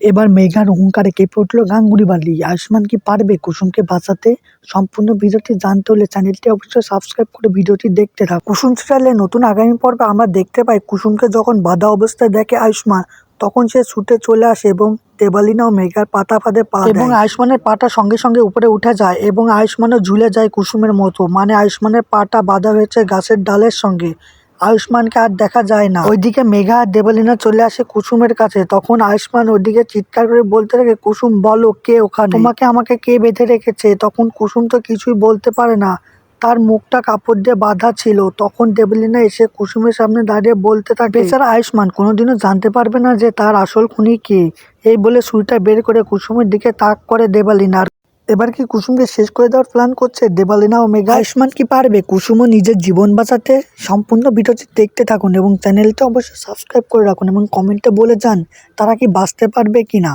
এবার মেঘার হুঙ্কারে কেঁপে উঠল গাঙ্গুলি বালি। আয়ুষ্মান কি পারবে কুসুমকে বাঁচাতে? সম্পূর্ণ ভিডিওটি জানতে হলে চ্যানেলটি অবশ্যই সাবস্ক্রাইব করে ভিডিওটি দেখতে থাকুন। কুসুম সিরিয়ালের নতুন আগামী পর্বে আমরা দেখতে পাই কুসুমকে যখন বাধা অবস্থায় দেখে আয়ুষ্মান, তখন সে ছুটে চলে আসে এবং দেবালিনা ও মেঘার পাতা ফাঁদে পা দেয় এবং আয়ুষ্মানের পাটা সঙ্গে সঙ্গে উপরে উঠে যায় এবং আয়ুষ্মানও ঝুলে যায় কুসুমের মতো। মানে আয়ুষ্মানের পাটা বাঁধা হয়েছে গাছের ডালের সঙ্গে। আয়ুষ্মানকে আর দেখা যায় না। ওইদিকে মেঘা আর দেবালিনা চলে আসে কুসুমের কাছে। তখন আয়ুষ্মান ওইদিকে চিৎকার করে বলতে থাকে, কুসুম বলো কে ওখানে, তোমাকে আমাকে কে বেঁধে রেখেছে? তখন কুসুম তো কিছুই বলতে পারে না, তার মুখটা কাপড় দিয়ে বাঁধা ছিল। তখন দেবালিনা এসে কুসুমের সামনে দাঁড়িয়ে বলতে থাকে, বেচারা আয়ুষ্মান কোনোদিনও জানতে পারবে না যে তার আসল খুনি কে। এই বলে ছুরিটা বের করে কুসুমের দিকে তাক করে দেবালিনা। এবার কি কুসুমকে শেষ করে দেওয়ার প্ল্যান করছে দেবালিনা ও মেঘা? আয়ুষ্মান কি পারবে কুসুমও নিজের জীবন বাঁচাতে? সম্পূর্ণ ভিডিওটি দেখতে থাকুন এবং চ্যানেলটা অবশ্যই সাবস্ক্রাইব করে রাখুন এবং কমেন্টে বলে যান তারা কি বাঁচতে পারবে কিনা।